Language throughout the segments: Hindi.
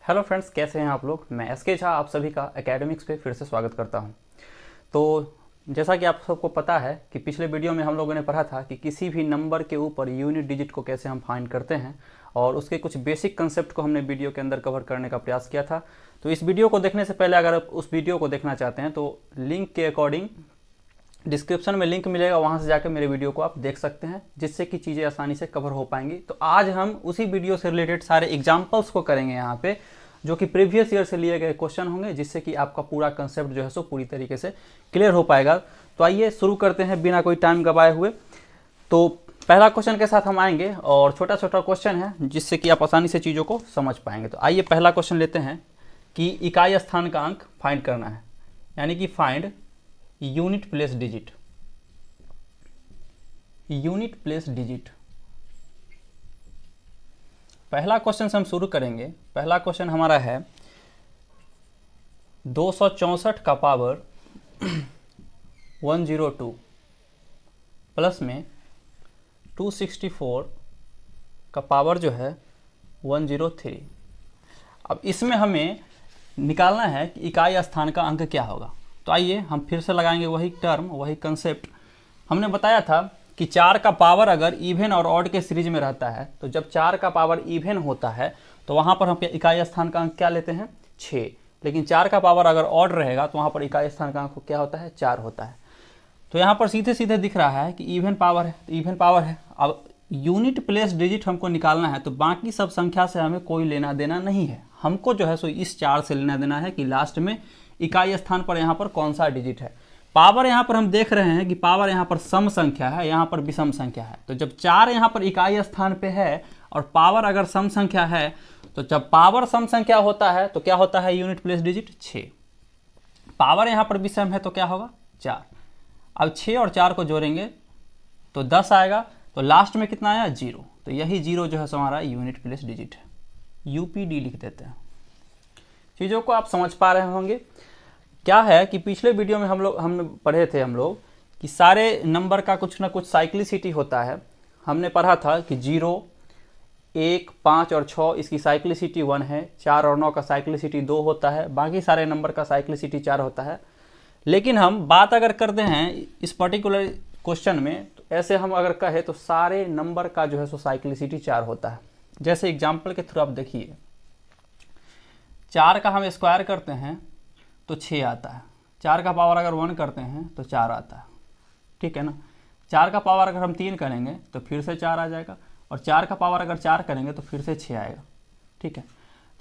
हेलो फ्रेंड्स, कैसे हैं आप लोग। मैं एस के झा आप सभी का एकेडमिक्स पे फिर से स्वागत करता हूं। तो जैसा कि आप सबको पता है कि पिछले वीडियो में हम लोगों ने पढ़ा था कि किसी भी नंबर के ऊपर यूनिट डिजिट को कैसे हम फाइंड करते हैं और उसके कुछ बेसिक कंसेप्ट को हमने वीडियो के अंदर कवर करने का प्रयास किया था। तो इस वीडियो को देखने से पहले अगर आप उस वीडियो को देखना चाहते हैं तो लिंक के अकॉर्डिंग डिस्क्रिप्शन में लिंक मिलेगा, वहाँ से जाकर मेरे वीडियो को आप देख सकते हैं, जिससे कि चीज़ें आसानी से कवर हो पाएंगी। तो आज हम उसी वीडियो से रिलेटेड सारे एग्जाम्पल्स को करेंगे यहाँ पे, जो कि प्रीवियस ईयर से लिए गए क्वेश्चन होंगे, जिससे कि आपका पूरा कंसेप्ट जो है सो पूरी तरीके से क्लियर हो पाएगा। तो आइए शुरू करते हैं बिना कोई टाइम गवाए हुए। तो पहला क्वेश्चन के साथ हम आएंगे और छोटा छोटा क्वेश्चन है जिससे कि आप आसानी से चीज़ों को समझ पाएंगे। तो आइए पहला क्वेश्चन लेते हैं कि इकाई स्थान का अंक फाइंड करना है, यानी कि find unit place digit. Unit place digit पहला क्वेश्चन से हम शुरू करेंगे। पहला क्वेश्चन हमारा है 264 का पावर 102 प्लस में 264 का पावर जो है 103। अब इसमें हमें निकालना है कि इकाई स्थान का अंक क्या होगा। तो आइए हम फिर से लगाएंगे वही टर्म, वही कंसेप्ट। हमने बताया था कि 4 का पावर अगर इवन और ऑड के सीरीज में रहता है, तो जब 4 का पावर इवन होता है तो वहाँ पर हम इकाई स्थान का अंक क्या लेते हैं, 6। लेकिन 4 का पावर अगर ऑड रहेगा तो वहाँ पर इकाई स्थान का अंक क्या होता है, 4 होता है। तो यहाँ पर सीधे सीधे दिख रहा है कि इवन पावर है, तो इवन पावर है। अब यूनिट प्लेस डिजिट हमको निकालना है, तो बाकी सब संख्या से हमें कोई लेना देना नहीं है। हमको जो है सो इस 4 से लेना देना है कि लास्ट में इकाई स्थान पर यहाँ पर कौन सा डिजिट है। पावर यहाँ पर हम देख रहे हैं कि पावर यहाँ पर सम संख्या है, यहाँ पर विषम संख्या है। तो जब 4 यहाँ पर इकाई स्थान पे है और पावर अगर सम संख्या है, तो जब पावर सम संख्या होता है तो क्या होता है यूनिट प्लेस डिजिट, 6। पावर यहाँ पर विषम है तो क्या होगा, 4। अब 6 और 4 को जोड़ेंगे तो 10 आएगा, तो लास्ट में कितना आया, 0। तो यही 0 जो है हमारा यूनिट प्लेस डिजिट है, यूपीडी लिख देते हैं। चीज़ों को आप समझ पा रहे होंगे। क्या है कि पिछले वीडियो में हमने पढ़े थे कि सारे नंबर का कुछ ना कुछ साइक्लिसिटी होता है। हमने पढ़ा था कि 0, 1, 5 और 6 इसकी साइक्लिसिटी 1 है, 4 और 9 का साइक्लिसिटी 2 होता है, बाकी सारे नंबर का साइक्लिसिटी 4 होता है। लेकिन हम बात अगर करते हैं इस पर्टिकुलर क्वेश्चन में, तो ऐसे हम अगर कहें तो सारे नंबर का जो है सो साइक्लिसिटी 4 होता है। जैसे एग्जाम्पल के थ्रू आप देखिए, 4 का हम स्क्वायर करते हैं तो 6 आता है, 4 का पावर अगर 1 करते हैं तो 4 आता है, ठीक है ना। 4 का पावर अगर हम 3 करेंगे तो फिर से 4 आ जाएगा, और 4 का पावर अगर 4 करेंगे तो फिर से 6 आएगा, ठीक है।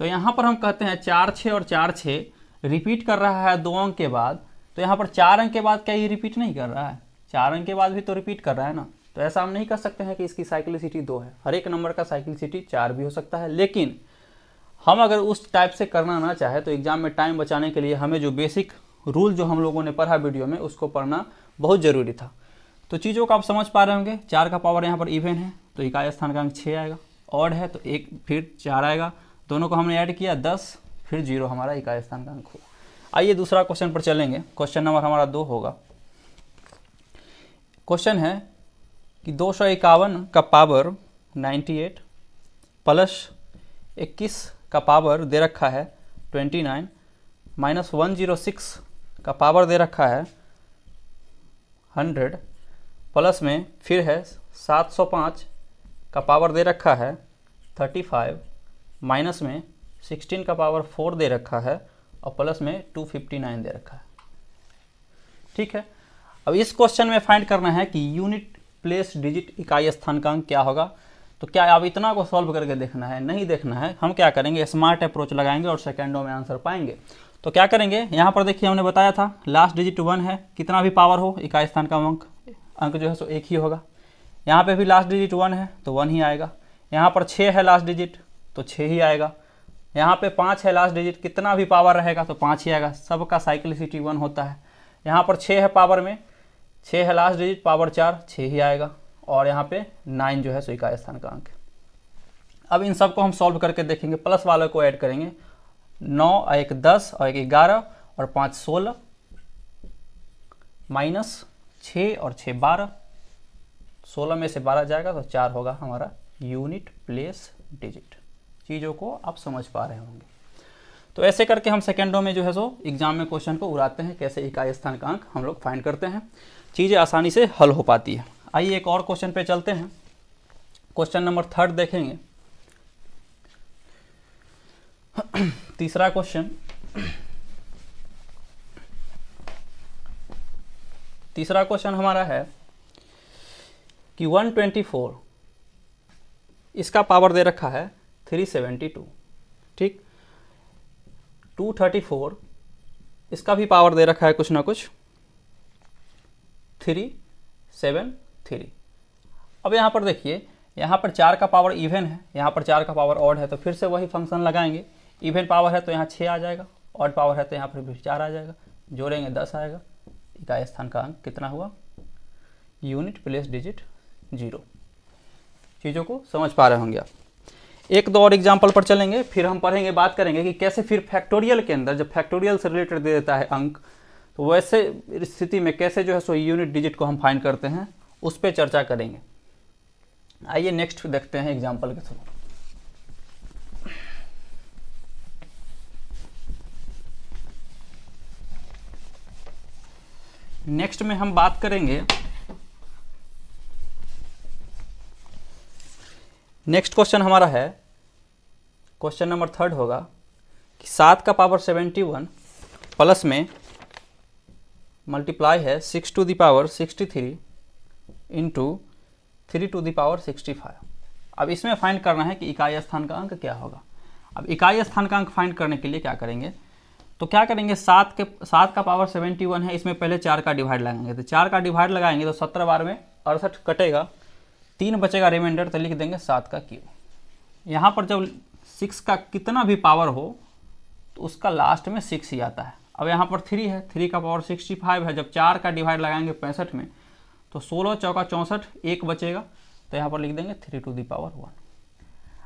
तो यहाँ पर हम कहते हैं 4 6 और 4 6 रिपीट कर रहा है 2 अंक के बाद। तो यहाँ पर 4 अंक के बाद क्या ये रिपीट नहीं कर रहा है, 4 अंक के बाद भी तो रिपीट कर रहा है ना। तो ऐसा हम नहीं कर सकते हैं कि इसकी साइक्लिसिटी 2 है। हर एक नंबर का साइक्लिसिटी 4 भी हो सकता है। लेकिन हम अगर उस टाइप से करना ना चाहे तो एग्जाम में टाइम बचाने के लिए हमें जो बेसिक रूल जो हम लोगों ने पढ़ा वीडियो में, उसको पढ़ना बहुत ज़रूरी था। तो चीज़ों को आप समझ पा रहे होंगे। 4 का पावर यहाँ पर इवन है तो इकाई स्थान का अंक 6 आएगा, ऑड है तो 1 फिर 4 आएगा, दोनों को हमने ऐड किया 10 फिर 0 हमारा इकाई स्थान का अंक होगा। आइए दूसरा क्वेश्चन पर चलेंगे। क्वेश्चन नंबर हमारा 2 होगा। क्वेश्चन है कि 251 का पावर 98 प्लस 21 का पावर दे रखा है 29 माइनस 106 का पावर दे रखा है 100 प्लस में फिर है 705 का पावर दे रखा है 35 माइनस में 16 का पावर 4 दे रखा है और प्लस में 259 दे रखा है, ठीक है। अब इस क्वेश्चन में फाइंड करना है कि यूनिट प्लेस डिजिट इकाई स्थान का अंक क्या होगा। तो क्या अब इतना को सॉल्व करके देखना है, नहीं देखना है। हम क्या करेंगे, स्मार्ट अप्रोच लगाएंगे और सेकंडों में आंसर पाएंगे। तो क्या करेंगे, यहाँ पर देखिए हमने बताया था लास्ट डिजिट 1 है, कितना भी पावर हो इकाई स्थान का अंक जो है सो 1 ही होगा। यहाँ पे भी लास्ट डिजिट 1 है तो 1 ही आएगा। यहाँ पर 6 है लास्ट डिजिट तो 6 ही आएगा। यहाँ पे 5 है लास्ट डिजिट, कितना भी पावर रहेगा तो 5 ही आएगा, सबका साइक्लिसिटी 1 होता है। यहाँ पर 6 है पावर में, 6 है लास्ट डिजिट, पावर 4, 6 ही आएगा। और यहाँ पे 9 जो है सो इकाई स्थान का अंक। अब इन सबको हम सॉल्व करके देखेंगे, प्लस वाले को ऐड करेंगे। 9 और 1 10 और 1 11 और 5 16 माइनस 6 और 6 12, 16 में से 12 जाएगा तो 4 होगा हमारा यूनिट प्लेस डिजिट। चीज़ों को आप समझ पा रहे होंगे। तो ऐसे करके हम सेकेंडों में जो है सो एग्जाम में क्वेश्चन को उड़ाते हैं, कैसे इकाई स्थानांक हम लोग फाइंड करते हैं, चीज़ें आसानी से हल हो पाती है। आइए एक और क्वेश्चन पे चलते हैं। क्वेश्चन नंबर 3 देखेंगे। तीसरा क्वेश्चन, तीसरा क्वेश्चन हमारा है कि 124 इसका पावर दे रखा है 372, ठीक। 234 इसका भी पावर दे रखा है कुछ ना कुछ 373। अब यहाँ पर देखिए, यहाँ पर 4 का पावर इवन है, यहाँ पर 4 का पावर ऑड है, तो फिर से वही फंक्शन लगाएंगे। इवन पावर है तो यहाँ 6 आ जाएगा, ऑड पावर है तो यहाँ पर भी 4 आ जाएगा, जोड़ेंगे 10 आएगा। इकाई स्थान का अंक कितना हुआ? Unit place digit 0। चीज़ों को समझ पा रहे होंगे आप। एक दो और एग्जाम्पल पर चलेंगे, फिर हम पढ़ेंगे, बात करेंगे कि कैसे फिर फैक्टोरियल के अंदर जब फैक्टोरियल से रिलेटेड दे देता है अंक, तो वैसे स्थिति में कैसे जो है सो यूनिट डिजिट को हम फाइंड करते हैं, उस पर चर्चा करेंगे। आइए नेक्स्ट देखते हैं एग्जाम्पल के थ्रू। नेक्स्ट में हम बात करेंगे, नेक्स्ट क्वेश्चन हमारा है, क्वेश्चन नंबर 3 होगा कि 7 का पावर 71 प्लस में मल्टीप्लाई है 6 to the power 63 into 3 to the power 65। अब इसमें फाइंड करना है कि इकाई स्थान का अंक क्या होगा। अब इकाई स्थान का अंक फाइंड करने के लिए क्या करेंगे, तो क्या करेंगे, 7 का पावर 71 है, इसमें पहले 4 का डिवाइड लगाएंगे, तो 4 का डिवाइड लगाएंगे तो 17 बार में 68 कटेगा, 3 बचेगा रिमाइंडर, तो लिख देंगे 7 का क्यूब। यहाँ पर जब 6 का कितना भी पावर हो तो उसका लास्ट में 6 ही आता है। अब यहाँ पर 3 है, 3 का पावर 65 है, जब 4 का डिवाइड लगाएंगे 65 में तो 16 चौका 64, 1 बचेगा, तो यहाँ पर लिख देंगे 3 टू द पावर 1।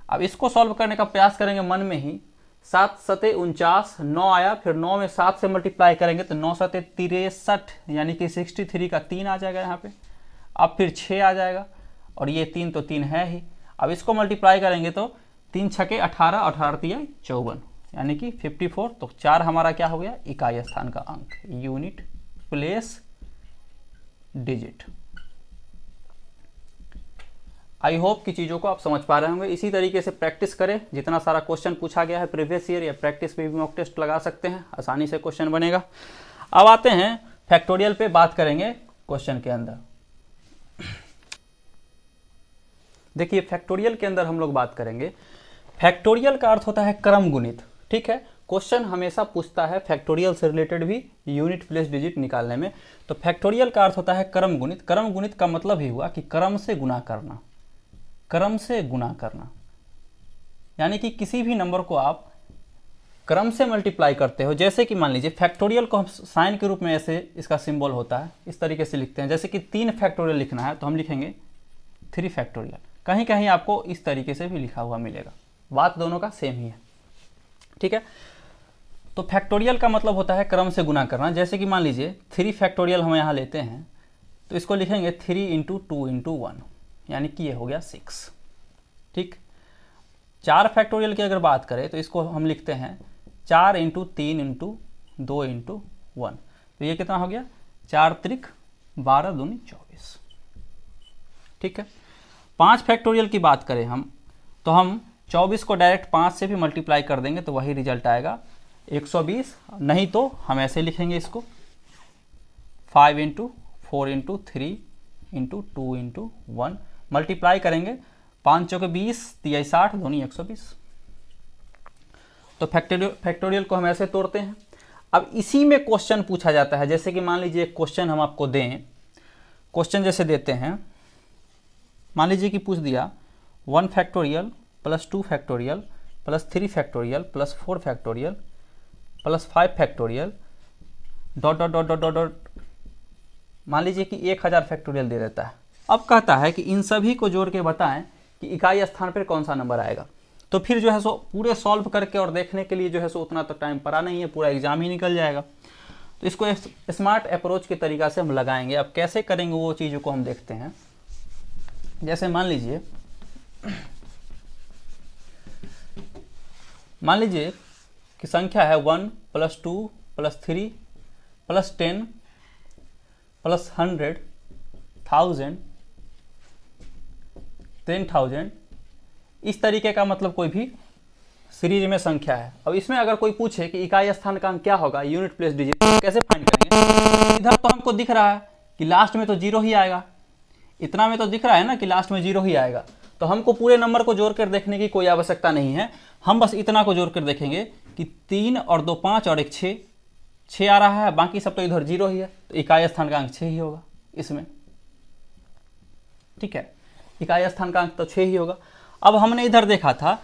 अब इसको सॉल्व करने का प्रयास करेंगे मन में ही। 7 सते 49, 9 आया, फिर 9 में 7 से मल्टीप्लाई करेंगे तो 9 सते 63, यानी कि 63 का 3 आ जाएगा यहाँ पे। अब फिर 6 आ जाएगा, और ये 3 तो 3 है ही। अब इसको मल्टीप्लाई करेंगे तो 3 छके 18, 18 तिया 54, यानी कि 54। तो 4 हमारा क्या हो गया? इकाई स्थान का अंक, unit place digit. I hope कि चीज़ों को आप समझ पा रहे होंगे। इसी तरीके से प्रैक्टिस करें, जितना सारा क्वेश्चन पूछा गया है प्रीवियस ईयर, या प्रैक्टिस में भी मॉक टेस्ट लगा सकते हैं, आसानी से क्वेश्चन बनेगा। अब आते हैं फैक्टोरियल पे, बात करेंगे क्वेश्चन के अंदर। देखिए फैक्टोरियल के अंदर हम लोग बात करेंगे, फैक्टोरियल का अर्थ होता है क्रम गुणित, ठीक है। क्वेश्चन हमेशा पूछता है फैक्टोरियल से रिलेटेड भी यूनिट प्लेस डिजिट निकालने में, तो फैक्टोरियल का अर्थ होता है क्रम गुणित। क्रम गुणित का मतलब ही हुआ कि क्रम से गुणा करना, क्रम से गुणा करना, यानी कि किसी भी नंबर को आप क्रम से मल्टीप्लाई करते हो। जैसे कि मान लीजिए फैक्टोरियल को हम साइन के रूप में ऐसे इसका सिंबल होता है, इस तरीके से लिखते हैं। जैसे कि 3 फैक्टोरियल लिखना है तो हम लिखेंगे 3 फैक्टोरियल। कहीं कहीं आपको इस तरीके से भी लिखा हुआ मिलेगा, बात दोनों का सेम ही है, ठीक है। तो फैक्टोरियल का मतलब होता है क्रम से गुणा करना। जैसे कि मान लीजिए 3 फैक्टोरियल हम यहाँ लेते हैं, तो इसको लिखेंगे 3 इंटू 2 इंटू 1, यानी कि ये हो गया 6, ठीक। 4 फैक्टोरियल की अगर बात करें तो इसको हम लिखते हैं 4 इंटू 3 इंटू 2 इंटू 1, तो ये कितना हो गया? 4 त्रिक 12 दूनी 24, ठीक है। 5 फैक्टोरियल की बात करें हम, तो हम 24 को डायरेक्ट 5 से भी मल्टीप्लाई कर देंगे तो वही रिजल्ट आएगा 120। नहीं तो हम ऐसे लिखेंगे इसको 5 into 4 into 3 into 2 into 1, multiply करेंगे 5 चौके 20, 3 60, दूनी 120। तो फैक्टोरियल को हम ऐसे तोड़ते हैं। अब इसी में क्वेश्चन पूछा जाता है। जैसे कि मान लीजिए एक क्वेश्चन हम आपको दें, क्वेश्चन जैसे देते हैं, मान लीजिए कि पूछ दिया 1 factorial plus 2 factorial plus 3 factorial plus 4 factorial plus 5 factorial dot dot dot dot dot, मान लीजिए कि 1000 फैक्टोरियल दे देता है। अब कहता है कि इन सभी को जोड़ के बताएं कि इकाई स्थान पर कौन सा नंबर आएगा। तो फिर जो है सो पूरे सॉल्व करके और देखने के लिए जो है सो उतना तो टाइम पड़ा नहीं है, पूरा एग्जाम ही निकल जाएगा। तो इसको स्मार्ट अप्रोच के तरीका से हम लगाएंगे। अब कैसे करेंगे वो चीज़ों को हम देखते हैं। जैसे मान लीजिए की संख्या है 1 + 2 + 3 + 10 + 100 1000 10,000, इस तरीके का मतलब कोई भी सीरीज में संख्या है। अब इसमें अगर कोई पूछे कि इकाई स्थानांक क्या होगा, यूनिट प्लेस डिजिट, तो कैसे फाइंड करेंगे? इधर तो हमको दिख रहा है कि लास्ट में तो 0 ही आएगा, इतना में तो दिख रहा है ना कि लास्ट में 0 ही आएगा, तो हमको पूरे नंबर को जोड़ कर देखने की कोई आवश्यकता नहीं है। हम बस इतना को जोड़ कर देखेंगे कि 3 और 2 5 और 1 6, 6 आ रहा है, बाकी सब तो इधर 0 ही है, तो इकाई स्थानांक 6 ही होगा इसमें। ठीक है, इकाई स्थानांक तो 6 ही होगा। अब हमने इधर देखा था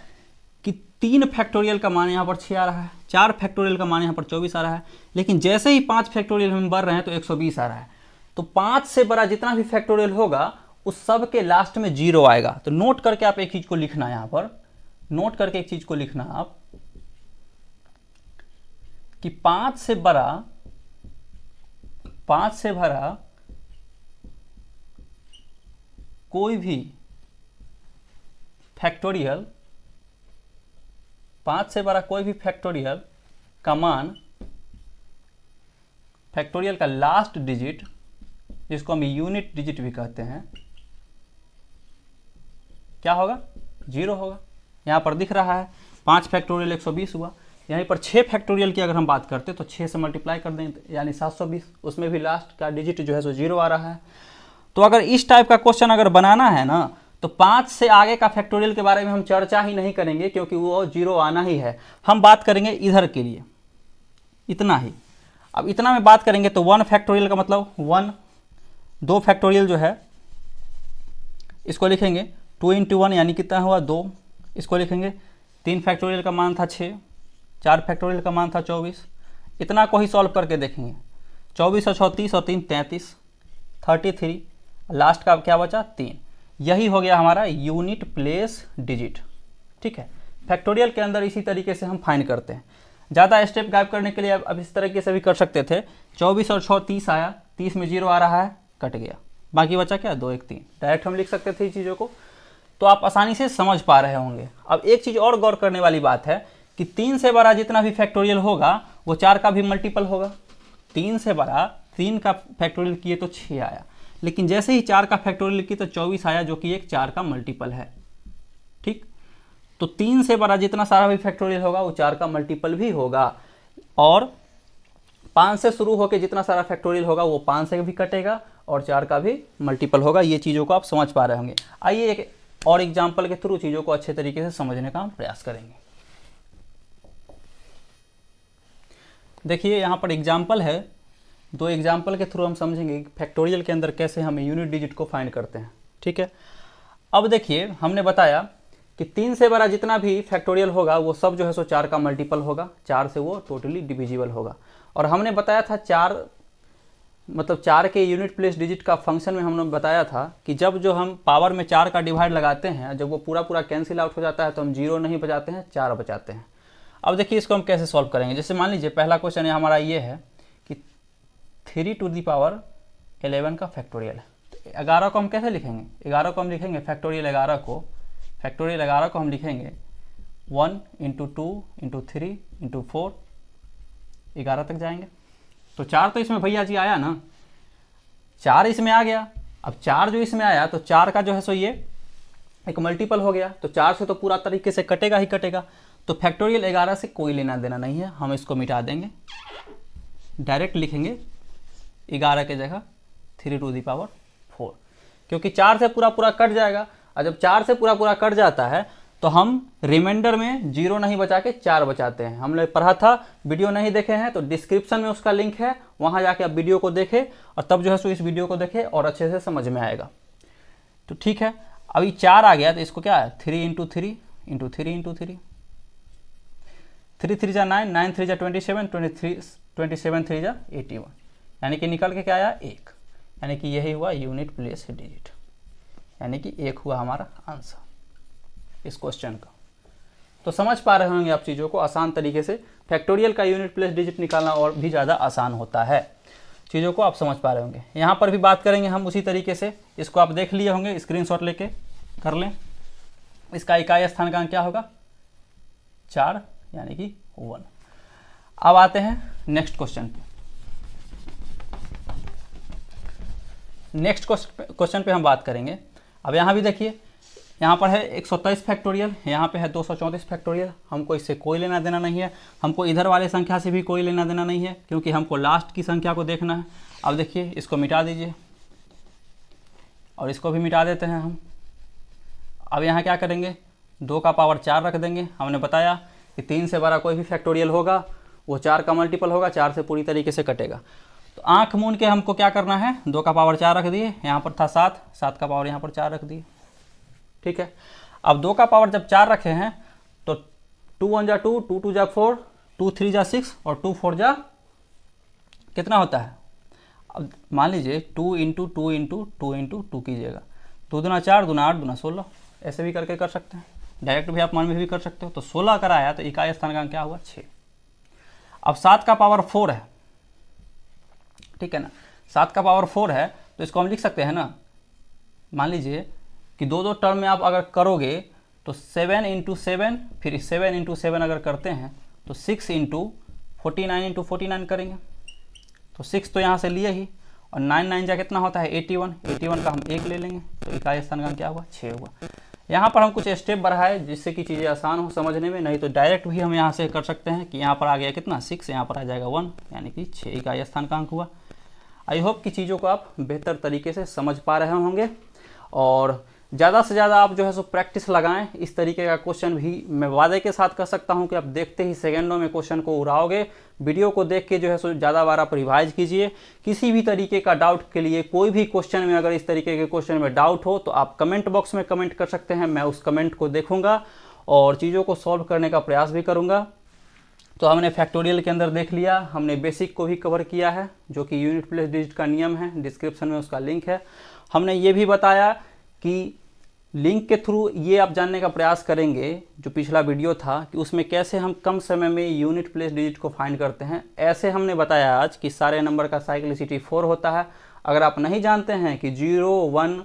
कि 3 फैक्टोरियल का मान यहाँ पर 6 आ रहा है, 4 फैक्टोरियल का मान यहाँ पर 24 आ रहा है, लेकिन जैसे ही 5 फैक्टोरियल हम बढ़ रहे हैं तो 120 आ रहा है। तो 5 से बड़ा जितना भी फैक्टोरियल होगा उस सब के लास्ट में 0 आएगा। तो नोट करके आप एक चीज को लिखना, यहाँ पर नोट करके एक चीज को लिखना आप कि 5 से भरा कोई भी फैक्टोरियल, 5 से बड़ा कोई भी फैक्टोरियल का मान, फैक्टोरियल का लास्ट डिजिट, जिसको हम यूनिट डिजिट भी कहते हैं, क्या होगा? 0 होगा। यहाँ पर दिख रहा है 5 फैक्टोरियल 120 हुआ, यहीं पर 6 फैक्टोरियल की अगर हम बात करते तो 6 से मल्टीप्लाई कर दें यानी 720, उसमें भी लास्ट का डिजिट जो है सो 0 आ रहा है। तो अगर इस टाइप का क्वेश्चन अगर बनाना है ना, तो 5 से आगे का फैक्टोरियल के बारे में हम चर्चा ही नहीं करेंगे, क्योंकि वो 0 आना ही है। हम बात करेंगे इधर के लिए, इतना ही। अब इतना में बात करेंगे तो 1 फैक्टोरियल का मतलब 1, 2 फैक्टोरियल जो है इसको लिखेंगे 2 × 1 यानी कितना हुआ 2, इसको लिखेंगे। 3 फैक्टोरियल का मान था 6, 4 फैक्टोरियल का मान था 24, इतना को ही सॉल्व करके देखेंगे। 24 और 36 और 3 33, 33, लास्ट का क्या बचा 3। यही हो गया हमारा यूनिट प्लेस डिजिट। ठीक है, फैक्टोरियल के अंदर इसी तरीके से हम फाइंड करते हैं। ज़्यादा स्टेप गायब करने के लिए अब इस तरीके से भी कर सकते थे। 24 और 6 30 आया, 30 में 0 आ रहा है, कट गया, बाकी बचा क्या 2 1 3, डायरेक्ट हम लिख सकते थे चीज़ों को, तो आप आसानी से समझ पा रहे होंगे। अब एक चीज़ और गौर करने वाली बात है कि 3 से बड़ा जितना भी फैक्टोरियल होगा वो 4 का भी मल्टीपल होगा। 3 से बड़ा 3 का फैक्टोरियल किए तो 6 आया, लेकिन जैसे ही 4 का फैक्टोरियल किए तो 24 आया, जो कि एक 4 का मल्टीपल है। ठीक, तो 3 से बड़ा जितना सारा भी फैक्टोरियल होगा वो 4 का मल्टीपल भी होगा, और 5 से शुरू होकर जितना सारा फैक्टोरियल होगा वो 5 से भी कटेगा और 4 का भी मल्टीपल होगा। ये चीज़ों को आप समझ पा रहे होंगे। आइए एक और एग्जाम्पल के थ्रू चीज़ों को अच्छे तरीके से समझने का हम प्रयास करेंगे। देखिए यहाँ पर एग्जाम्पल है, 2 एग्जाम्पल के थ्रू हम समझेंगे फैक्टोरियल के अंदर कैसे हमें यूनिट डिजिट को फाइंड करते हैं। ठीक है, अब देखिए हमने बताया कि 3 से बड़ा जितना भी फैक्टोरियल होगा वो सब जो है सो 4 का मल्टीपल होगा, 4 से वो टोटली डिविजिबल होगा। और हमने बताया था 4 के यूनिट प्लेस डिजिट का फंक्शन में हमने बताया था कि जब जो हम पावर में 4 का डिवाइड लगाते हैं, जब वो पूरा कैंसिल आउट हो जाता है तो हम 0 नहीं बचाते हैं, 4 बचाते हैं। अब देखिए इसको हम कैसे सॉल्व करेंगे। जैसे मान लीजिए पहला क्वेश्चन हमारा ये है कि 3⁻11 का फैक्टोरियल है, तो 11 को हम कैसे लिखेंगे? 11 को हम लिखेंगे फैक्टोरियल 11 को हम लिखेंगे 1 × 2 × 3 × 4, 11 तक जाएंगे। तो 4 तो इसमें भैया जी आया ना, 4 इसमें आ गया। अब 4 जो इसमें आया तो 4 का जो है सो ये एक मल्टीपल हो गया, तो 4 से तो पूरा तरीके से कटेगा ही कटेगा। तो फैक्टोरियल 11 से कोई लेना देना नहीं है, हम इसको मिटा देंगे, डायरेक्ट लिखेंगे 11 के जगह 3⁴, क्योंकि 4 से पूरा कट जाएगा। और जब 4 से पूरा कट जाता है तो हम रिमाइंडर में 0 नहीं बचा के 4 बचाते हैं। हमने पढ़ा था, वीडियो नहीं देखे हैं तो डिस्क्रिप्शन में उसका लिंक है, वहाँ जाके आप वीडियो को देखें और तब जो है सो इस वीडियो को देखें और अच्छे से समझ में आएगा। तो ठीक है, अभी 4 आ गया तो इसको क्या है 3 × 3 × 3 × 3, 3 3 जा 9, 9 3 जा 27, 27 3 जा 81, यानी कि निकल के क्या आया 1, यानी कि यही हुआ यूनिट प्लेस डिजिट, यानी कि 1 हुआ हमारा आंसर इस क्वेश्चन का। तो समझ पा रहे होंगे आप चीज़ों को आसान तरीके से। फैक्टोरियल का यूनिट प्लेस डिजिट निकालना और भी ज़्यादा आसान होता है, चीज़ों को आप समझ पा रहे होंगे। यहाँ पर भी बात करेंगे हम उसी तरीके से, इसको आप देख लिए होंगे, स्क्रीनशॉट लेके कर लें। इसका इकाई स्थानांक क्या होगा 4, यानी कि 1। अब आते हैं नेक्स्ट क्वेश्चन पे। नेक्स्ट क्वेश्चन पे हम बात करेंगे। अब यहाँ भी देखिए, यहाँ पर है 123 फैक्टोरियल, यहाँ पे है 234 फैक्टोरियल। हमको इससे कोई लेना देना नहीं है, हमको इधर वाले संख्या से भी कोई लेना देना नहीं है, क्योंकि हमको लास्ट की संख्या को देखना है। अब देखिए, इसको मिटा दीजिए और इसको भी मिटा देते हैं हम। अब यहाँ क्या करेंगे, 2 का पावर 4 रख देंगे। हमने बताया कि 3 से बड़ा कोई भी फैक्टोरियल होगा वो 4 का मल्टीपल होगा, 4 से पूरी तरीके से कटेगा। तो आँख मूंद के हमको क्या करना है, 2 का पावर 4 रख दिए, यहाँ पर था 7, 7 का पावर यहाँ पर 4 रख दिए। ठीक है, अब 2 का पावर जब 4 रखे हैं तो 2 1 जा 2, 2 2 जा 4, 2 3 जा 6 और 2 4 जा कितना होता है। अब मान लीजिए 2 इंटू 2 इंटू 2 इंटू 2 कीजिएगा, 2 दूना 4, दूना 8, दूना 16, ऐसे भी करके कर सकते हैं। डायरेक्ट भी आप मन में भी कर सकते हो। तो 16 अगर आया तो इकाई स्थानांक क्या हुआ, 6। अब 7 का पावर 4 है, ठीक है ना, 7 का पावर 4 है तो इसको हम लिख सकते हैं ना। मान लीजिए कि 2 टर्म में आप अगर करोगे तो 7 इंटू 7, फिर 7 इंटू 7 अगर करते हैं तो 6 इंटू 49 करेंगे। तो 6 तो यहाँ से लिए ही, और 9 9 जा कितना होता है 81, 81 का हम 1 ले लेंगे तो इकाई स्थानांक क्या हुआ, 6 हुआ। यहाँ पर हम कुछ स्टेप बढ़ाए जिससे कि चीज़ें आसान हो समझने में, नहीं तो डायरेक्ट भी हम यहाँ से कर सकते हैं कि यहाँ पर आ गया कितना 6, यहाँ पर आ जाएगा 1, यानी कि 6 इकाई स्थानांक हुआ। आई होप कि चीज़ों को आप बेहतर तरीके से समझ पा रहे होंगे, और ज़्यादा से ज़्यादा आप जो है सो प्रैक्टिस लगाएं। इस तरीके का क्वेश्चन भी मैं वादे के साथ कह सकता हूं कि आप देखते ही सेकंडों में क्वेश्चन को उड़ाओगे। वीडियो को देख के जो है सो ज़्यादा बार आप रिवाइज कीजिए। किसी भी तरीके का डाउट के लिए, कोई भी क्वेश्चन में अगर इस तरीके के क्वेश्चन में डाउट हो तो आप कमेंट बॉक्स में कमेंट कर सकते हैं। मैं उस कमेंट को देखूँगा और चीज़ों को सॉल्व करने का प्रयास भी करूँगा। तो हमने फैक्टोरियल के अंदर देख लिया, हमने बेसिक को भी कवर किया है जो कि यूनिट प्लेस डिजिट का नियम है, डिस्क्रिप्शन में उसका लिंक है। हमने ये भी बताया कि लिंक के थ्रू ये आप जानने का प्रयास करेंगे, जो पिछला वीडियो था, कि उसमें कैसे हम कम समय में यूनिट प्लेस डिजिट को फाइंड करते हैं। ऐसे हमने बताया आज कि सारे नंबर का साइक्लिसिटी 4 होता है। अगर आप नहीं जानते हैं कि 0 1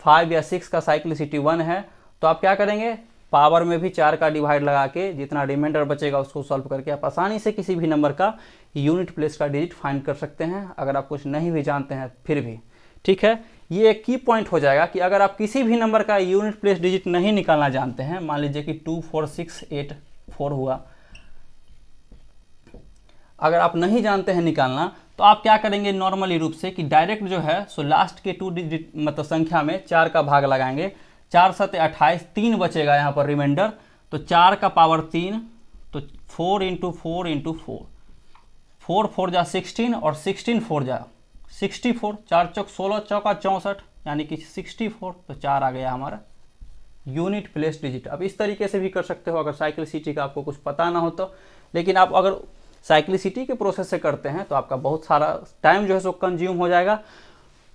5 या 6 का साइक्लिसिटी 1 है तो आप क्या करेंगे, पावर में भी 4 का डिवाइड लगा के जितना रिमाइंडर बचेगा उसको सॉल्व करके आप आसानी से किसी भी नंबर का यूनिट प्लेस का डिजिट फाइंड कर सकते हैं, अगर आप कुछ नहीं भी जानते हैं फिर भी। ठीक है, ये एक की पॉइंट हो जाएगा कि अगर आप किसी भी नंबर का यूनिट प्लेस डिजिट नहीं निकालना जानते हैं, मान लीजिए कि 2 4 6 8 4 हुआ, अगर आप नहीं जानते हैं निकालना तो आप क्या करेंगे नॉर्मली रूप से कि डायरेक्ट जो है सो लास्ट के 2 डिजिट मतलब संख्या में 4 का भाग लगाएंगे। 4 7 28, 3 बचेगा यहाँ पर रिमाइंडर, तो 4 का पावर 3, तो 4 इंटू 4 इंटू 4, 4 4 जा 16 और 16 4 जा 64, 4 चौक 16, चौका 64, यानी कि 64, तो 4 आ गया हमारा यूनिट प्लेस डिजिट। अब इस तरीके से भी कर सकते हो अगर साइक्लिसिटी का आपको कुछ पता ना हो तो, लेकिन आप अगर साइक्लिसिटी के प्रोसेस से करते हैं तो आपका बहुत सारा टाइम जो है सो कंज्यूम हो जाएगा।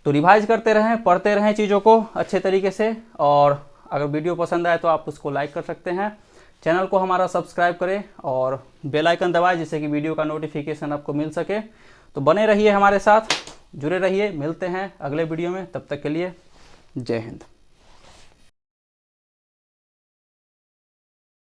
तो रिवाइज करते रहें, पढ़ते रहें चीज़ों को अच्छे तरीके से, और अगर वीडियो पसंद आए तो आप उसको लाइक कर सकते हैं। चैनल को हमारा सब्सक्राइब करें और बेल आइकन दबाएं जिससे कि वीडियो का नोटिफिकेशन आपको मिल सके। तो बने रहिए हमारे साथ, जुड़े रहिए, मिलते हैं अगले वीडियो में, तब तक के लिए जय हिंद।